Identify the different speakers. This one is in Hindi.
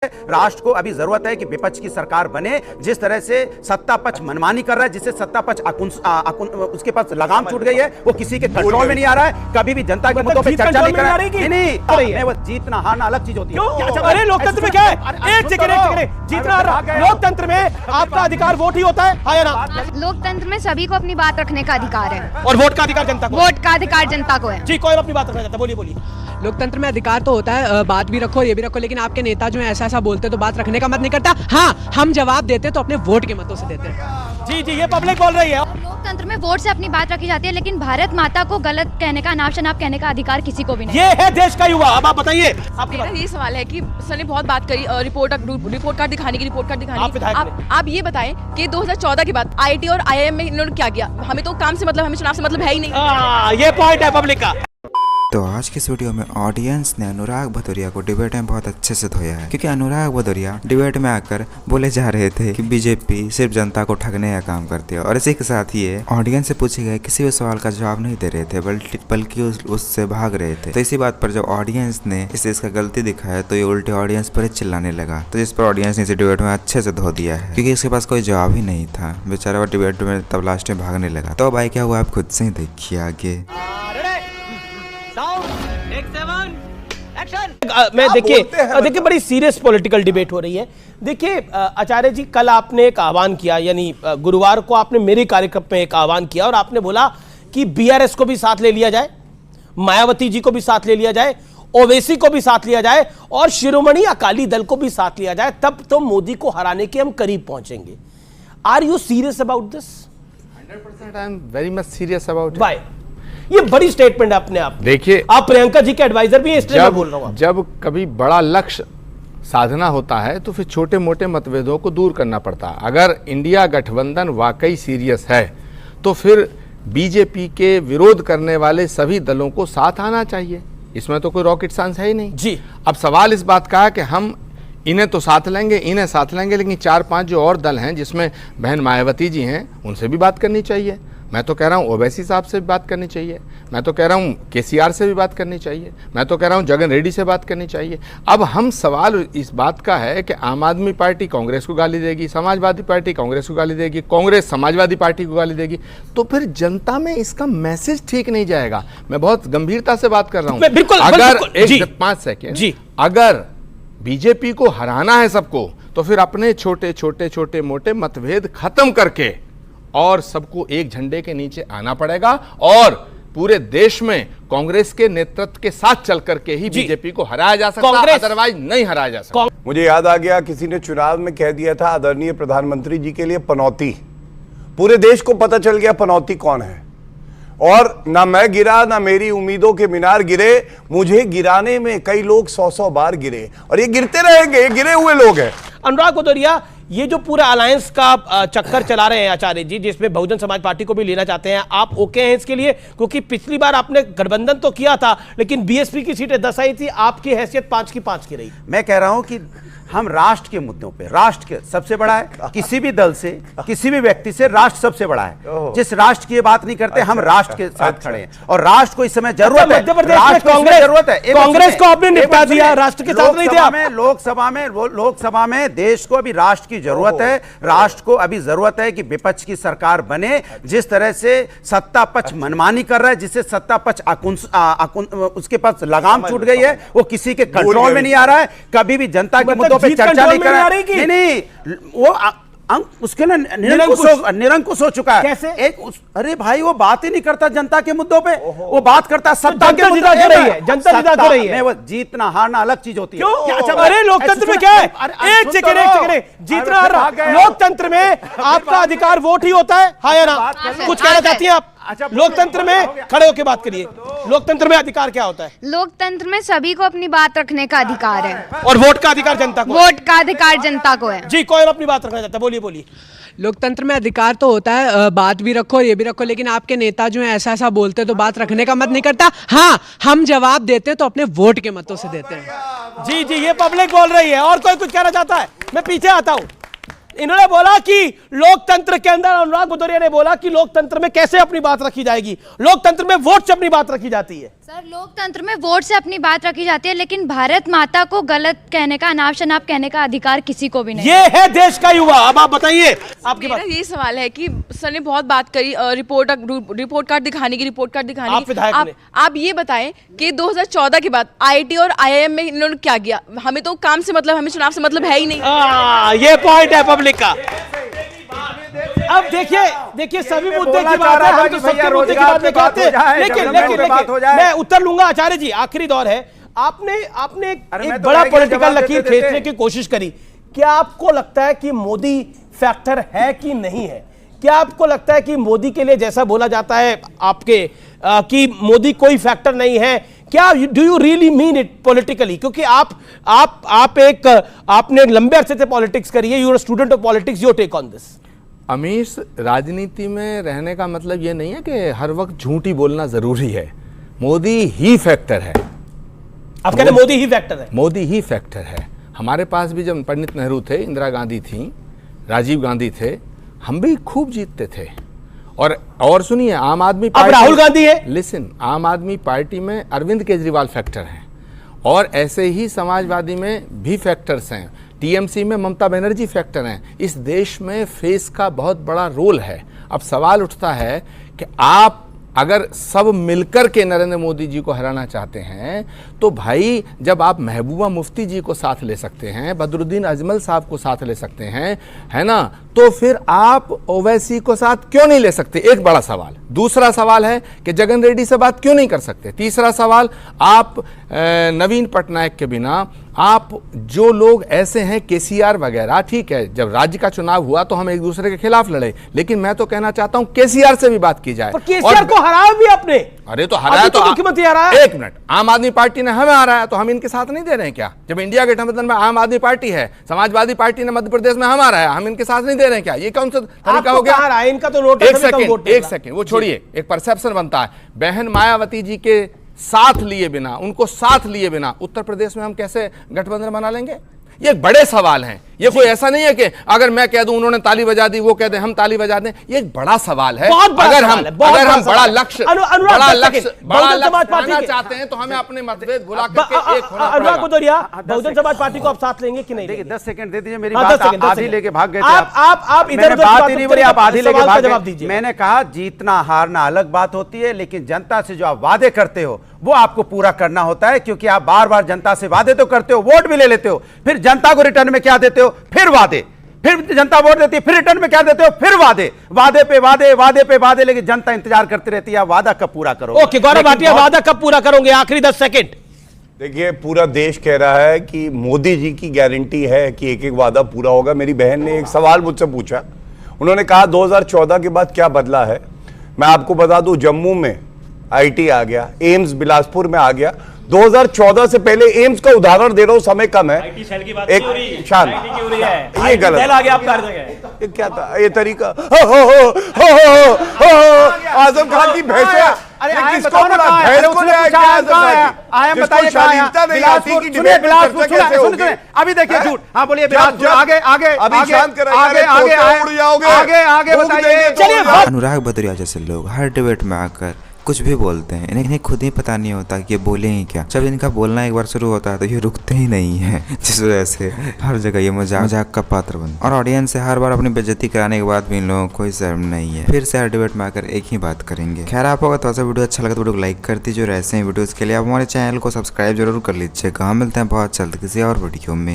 Speaker 1: राष्ट्र को अभी जरूरत है कि विपक्ष की सरकार बने। जिस तरह से सत्ता पक्ष मनमानी कर रहा है, जिससे सत्ता पक्ष उसके पास लगाम छूट गई है, वो किसी के कंट्रोल में नहीं आ रहा है। कभी भी जनता के मुद्दों पे चर्चा नहीं कर रहा है। नहीं, वो जीतना हारना अलग चीज होती है।
Speaker 2: अरे लोकतंत्र में क्या है? एक सेकंड, जीतना हारना लोकतंत्र में आपका अधिकार वोट ही होता है, हाँ या ना?
Speaker 3: लोकतंत्र में सभी को अपनी बात रखने का अधिकार है
Speaker 2: और वोट का अधिकार जनता को।
Speaker 3: वोट का अधिकार जनता को है।
Speaker 2: जी, कोई अपनी बात रखना चाहता है, बोलिए बोलिए।
Speaker 4: लोकतंत्र में अधिकार तो होता है, बात भी रखो ये भी रखो, लेकिन आपके नेता जो है ऐसा बोलते तो बात रखने का मत नहीं करता। हाँ, हम जवाब देते तो अपने वोट के मतों से देते हैं।
Speaker 2: जी जी, ये पब्लिक बोल रही है।
Speaker 3: लोकतंत्र में वोट से अपनी बात रखी जाती है, लेकिन भारत माता को गलत कहने का, अनाप शनाप कहने का अधिकार किसी को भी नहीं।
Speaker 2: ये है देश का युवा। अब आप बताइए, आपकी
Speaker 5: मेरा ये सवाल है कि सर ने बहुत बात करी रिपोर्ट कार्ड दिखाने की। आप ये बताएं कि 2014 के बाद आईटी और आईआईएम में इन्होंने क्या किया? हमें तो काम से मतलब, हमें चुनाव से मतलब है ही नहीं।
Speaker 2: ये पॉइंट है पब्लिक का।
Speaker 6: तो आज के इस वीडियो में ऑडियंस ने अनुराग भदौरिया को डिबेट में बहुत अच्छे से धोया है, क्योंकि अनुराग भदौरिया डिबेट में आकर बोले जा रहे थे कि बीजेपी सिर्फ जनता को ठगने का काम करती है, और इसी के साथ ये ऑडियंस से पूछे गए किसी भी सवाल का जवाब नहीं दे रहे थे, बल्कि उससे भाग रहे थे। तो इसी बात पर जब ऑडियंस ने इस चीज का गलती दिखाया तो ये उल्टे ऑडियंस पर चिल्लाने लगा, तो जिस पर ऑडियंस ने इसे डिबेट में अच्छे से धो दिया है, क्योंकि इसके पास कोई जवाब ही नहीं था। बेचारा वो डिबेट में तब लास्ट में भागने लगा। तो भाई क्या हुआ आप खुद से ही देखिए आगे।
Speaker 2: मैं देखिए बड़ी सीरियस पॉलिटिकल डिबेट हो रही है। देखिए आचार्य जी, कल आपने एक आह्वान किया, यानी गुरुवार को आपने मेरे कार्यक्रम में एक आह्वान किया और आपने बोला कि बीआरएस को भी साथ ले लिया जाए, मायावती जी को भी साथ ले लिया जाए, ओवैसी को भी साथ लिया जाए और शिरोमणि अकाली दल को भी साथ लिया जाए, तब तो मोदी को हराने के हम करीब पहुंचेंगे। Are you serious about this?
Speaker 7: 100% I am very much serious about it.
Speaker 2: Why? ये बड़ी स्टेटमेंट है अपने आप।
Speaker 7: देखिए,
Speaker 2: आप प्रियंका जी के एडवाइजर भी हैं, इसलिए मैं बोल रहा हूं।
Speaker 7: जब कभी बड़ा लक्ष्य साधना होता है तो फिर छोटे मोटे मतभेदों को दूर करना पड़ता है। अगर इंडिया गठबंधन वाकई सीरियस है तो फिर बीजेपी के विरोध करने वाले सभी दलों को साथ आना चाहिए। इसमें तो कोई रॉकेट साइंस है ही नहीं
Speaker 2: जी।
Speaker 7: अब सवाल इस बात का है कि हम इन्हें तो साथ लेंगे, इन्हें साथ लेंगे, लेकिन 4-5 जो और दल हैं जिसमें बहन मायावती जी हैं, उनसे भी बात करनी चाहिए। मैं तो कह रहा हूँ ओवैसी साहब से भी बात करनी चाहिए, मैं तो कह रहा हूँ केसीआर से भी बात करनी चाहिए, मैं तो कह रहा हूँ जगन रेड्डी से बात करनी चाहिए। अब हम सवाल इस बात का है कि आम आदमी पार्टी कांग्रेस को गाली देगी, समाजवादी पार्टी कांग्रेस को गाली देगी, कांग्रेस समाजवादी पार्टी को गाली देगी, तो फिर जनता में इसका मैसेज ठीक नहीं जाएगा। मैं बहुत गंभीरता से बात कर रहा हूँ। अगर 5 सेकेंड जी, अगर बीजेपी को हराना है सबको, तो फिर अपने छोटे मोटे मतभेद खत्म करके और सबको एक झंडे के नीचे आना पड़ेगा और पूरे देश में कांग्रेस के नेतृत्व के साथ चल करके ही बीजेपी को हराया जा सकता है, अदरवाइज नहीं हराया जा सकता।
Speaker 8: मुझे याद आ गया, किसी ने चुनाव में कह दिया था आदरणीय प्रधानमंत्री जी के लिए पनौती। पूरे देश को पता चल गया पनौती कौन है, और ना मैं गिरा ना मेरी उम्मीदों के मीनार गिरे, मुझे गिराने में कई लोग 100 बार गिरे और ये गिरते रहेंगे, ये गिरे हुए लोग हैं।
Speaker 2: अनुराग भदौरिया, ये जो पूरा अलायंस का चक्कर चला रहे हैं आचार्य जी, जिसमें बहुजन समाज पार्टी को भी लेना चाहते हैं, आप ओके हैं इसके लिए? क्योंकि पिछली बार आपने गठबंधन तो किया था, लेकिन बीएसपी की सीटें 10 आई थी, आपकी हैसियत 5 की 5 की रही।
Speaker 1: मैं कह रहा हूं कि हम राष्ट्र के मुद्दों पे, राष्ट्र के सबसे बड़ा है, किसी भी दल से, किसी भी व्यक्ति से राष्ट्र सबसे बड़ा है। जिस राष्ट्र की बात नहीं करते, हम राष्ट्र के साथ खड़े हैं और राष्ट्र को इस समय जरूरत है।
Speaker 2: मध्य प्रदेश में कांग्रेस जरूरत है, कांग्रेस को आपने निपटा दिया, राष्ट्र के साथ नहीं थे।
Speaker 1: लोकसभा में देश को अभी राष्ट्र की जरूरत है। राष्ट्र को अभी जरूरत है कि विपक्ष की सरकार बने। जिस तरह से सत्ता पक्ष मनमानी कर रहा है, जिससे सत्ता पक्ष उसके पास लगाम छूट गई है, वो किसी के कंट्रोल में नहीं आ रहा है। कभी भी जनता के मुद्दों पे चर्चा नहीं कर रहा है। नहीं, वो उसके लिए निरंकुश हो चुका है।
Speaker 2: कैसे?
Speaker 1: अरे भाई, वो बात ही नहीं करता जनता के मुद्दों पे, वो बात करता सत्ता के मुद्दों पे।
Speaker 2: जनता जिता कर रही है।
Speaker 1: वो जीतना हारना अलग चीज होती है।
Speaker 2: अरे लोकतंत्र में क्या है? एक सेकंड, जीतना हारना लोकतंत्र में आपका अधिकार वोट ही होता है, हाँ या ना? कुछ कहना चाहती हैं आप? लोकतंत्र में खड़े होकर बात करिए। लोकतंत्र में अधिकार क्या होता है?
Speaker 3: लोकतंत्र में सभी को अपनी बात रखने का अधिकार है
Speaker 2: और वोट का अधिकार जनता को।
Speaker 3: वोट का अधिकार जनता को है।
Speaker 2: जी, कोई अपनी बात रखना चाहता है, बोलिए बोलिए।
Speaker 4: लोकतंत्र में अधिकार तो होता है, बात भी रखो ये भी रखो, लेकिन आपके नेता जो है ऐसा बोलते तो बात रखने का मत नहीं करता। हाँ, हम जवाब देते तो अपने वोट के मतों से देते हैं।
Speaker 2: जी जी, ये पब्लिक बोल रही है। और कोई कुछ कहना चाहता है? मैं पीछे आता हूँ, इन्होंने बोला कि लोकतंत्र के अंदर, अनुराग भदौरिया ने बोला कि लोकतंत्र में कैसे अपनी बात रखी जाएगी, लोकतंत्र में वोट से अपनी बात रखी जाती है।
Speaker 3: सर, लोकतंत्र में वोट से अपनी बात रखी जाती है, लेकिन भारत माता को गलत कहने का, अनाप शनाप कहने का अधिकार किसी को भी नहीं।
Speaker 2: ये है देश का युवा। अब आप बताइए, आपकी
Speaker 5: मेरा
Speaker 2: बात।
Speaker 5: ये सवाल है कि सर ने बहुत बात करी रिपोर्ट कार्ड दिखाने की, रिपोर्ट कार्ड दिखाने
Speaker 2: आप विधायक
Speaker 5: की। आप ये बताएं कि 2014 के बाद आईआईटी और आईआईएम में इन्होंने क्या किया? हमें तो काम से मतलब, हमें चुनाव से मतलब है ही नहीं।
Speaker 2: ये पॉइंट है पब्लिक का। अब देखिए सभी मुद्दे की बात है, हम तो सबके मुद्दे की बात लेके आते हैं, लेकिन मैं उत्तर लूंगा। आचार्य जी, आखिरी दौर है। आपने एक बड़ा पॉलिटिकल लकीर खींचने की कोशिश करी। क्या आपको लगता है कि मोदी फैक्टर है कि नहीं है? क्या आपको लगता है कि मोदी के लिए, जैसा बोला जाता है आपके कि मोदी कोई फैक्टर नहीं है, क्या do you really mean it politically? क्योंकि आपने लंबे अरसे से पॉलिटिक्स करी है, you are student of politics, your take on this.
Speaker 7: Amish, राजनीति में रहने का मतलब ये नहीं है कि हर वक्त झूठ ही बोलना जरूरी है। मोदी ही फैक्टर है।
Speaker 2: आप कह रहे मोदी ही फैक्टर है?
Speaker 7: मोदी ही फैक्टर है। हमारे पास भी जब पंडित नेहरू थे, इंदिरा गांधी थी, राजीव गांधी थे, हम भी खूब जीतते थे। और सुनिए, आम आदमी पार्टी,
Speaker 2: अब राहुल गांधी है।
Speaker 7: लिसन, आम आदमी पार्टी में अरविंद केजरीवाल फैक्टर हैं, और ऐसे ही समाजवादी में भी फैक्टर्स हैं, टीएमसी में ममता बनर्जी फैक्टर हैं। इस देश में फेस का बहुत बड़ा रोल है। अब सवाल उठता है कि आप अगर सब मिलकर के नरेंद्र मोदी जी को हराना चाहते हैं, तो भाई जब आप महबूबा मुफ्ती जी को साथ ले सकते हैं, बदरुद्दीन अजमल साहब को साथ ले सकते हैं, है ना, तो फिर आप ओवैसी को साथ क्यों नहीं ले सकते? एक बड़ा सवाल। दूसरा सवाल है कि जगन रेड्डी से बात क्यों नहीं कर सकते? तीसरा सवाल, आप नवीन पटनायक के बिना आप जो लोग ऐसे हैं, केसीआर वगैरह, ठीक है, जब राज्य का चुनाव हुआ तो हम एक दूसरे के खिलाफ लड़े, लेकिन मैं तो कहना चाहता हूं केसीआर से भी बात की जाए।
Speaker 2: केसीआर को हराया भी आपने।
Speaker 7: अरे तो हराया तो
Speaker 2: मुख्यमंत्री हराया।
Speaker 7: एक मिनट, आम आदमी पार्टी ने हमें हराया तो हम इनके साथ नहीं दे रहे हैं क्या? जब इंडिया गठबंधन में आम आदमी पार्टी है, समाजवादी पार्टी ने मध्य प्रदेश में हम हराया, हम इनके साथ नहीं दे रहे हैं क्या? ये कौन सा तरीका हो गया?
Speaker 2: इनका तो नोट।
Speaker 7: एक सेकंड, वो छोड़िए, एक परसेप्शन बनता है। बहन मायावती जी के साथ लिए बिना, उनको साथ लिए बिना उत्तर प्रदेश में हम कैसे गठबंधन बना लेंगे? ये बड़े सवाल हैं। ये कोई ऐसा नहीं है कि अगर मैं कह दूं उन्होंने ताली बजा दी, वो कह दें हम ताली बजा दें। ये एक बड़ा सवाल है। अगर हम बड़ा लक्ष्य पाना चाहते हैं तो हमें अपने मतभेद भुला करके एक होना पड़ेगा।
Speaker 2: अनुराग भदौरिया, बहुजन समाज पार्टी को आप साथ लेंगे कि नहीं?
Speaker 1: देखिए 10 सेकंड दे दीजिए, मेरी बात आधी लेके भाग गए थे
Speaker 2: आप इधर
Speaker 1: बात ही नहीं बोली, आप आधी लेके भाग
Speaker 2: जवाब
Speaker 1: गए।
Speaker 2: दीजिए।
Speaker 1: मैंने कहा जीतना हारना अलग बात होती है, लेकिन जनता से जो आप वादे करते हो वो आपको पूरा करना होता है, क्योंकि आप बार बार जनता से वादे तो करते हो, वोट भी ले लेते हो, फिर जनता को रिटर्न में क्या देते हो? फिर वादे। फिर जनता वोट देती है, फिर रिटर्न में क्या देते हो? फिर वादे। वादे पे वादे, वादे पे वादे, लेकिन जनता इंतजार करती रहती है, वादा कब पूरा करोगे?
Speaker 2: ओके गौरव भाटिया, वादा कब पूरा करोगे? आखिरी 10 सेकंड।
Speaker 8: देखिए, पूरा देश कह रहा है कि मोदी जी की गारंटी है कि एक एक वादा पूरा होगा। मेरी बहन ने एक सवाल मुझसे पूछा, उन्होंने कहा 2014 के बाद क्या बदला है। मैं आपको बता दूं, जम्मू में आईटी आ गया, एम्स बिलासपुर में आ गया। 2014 से पहले एम्स का उदाहरण दे रहा हूं, समय कम है। एक शान, ये गलत ये क्या था? ये तरीका आजम खान की भैंस।
Speaker 1: अरे अभी देखिए झूठ। हाँ बोलिए, आगे आगे आगे बताइए।
Speaker 6: अनुराग भदौरिया जैसे लोग हर डिबेट में आकर कुछ भी बोलते हैं, इन्हें खुद ही पता नहीं होता कि ये बोले ही क्या। जब इनका बोलना एक बार शुरू होता है तो ये रुकते ही नहीं है, जिस वजह से हर जगह ये मजाक का पात्र बनते और ऑडियंस से हर बार अपनी बेइज्जती कराने के बाद भी इन लोगों को कोई शर्म नहीं है। फिर से हर डिबेट में आकर एक ही बात करेंगे। खैर, आप होगा तो ऐसा वीडियो अच्छा लगा तो वीडियो को लाइक कर दीजिए और ऐसे ही वीडियोस के लिए आप हमारे चैनल को सब्सक्राइब जरूर कर लीजिएगा। मिलते हैं बहुत जल्द किसी और वीडियो में।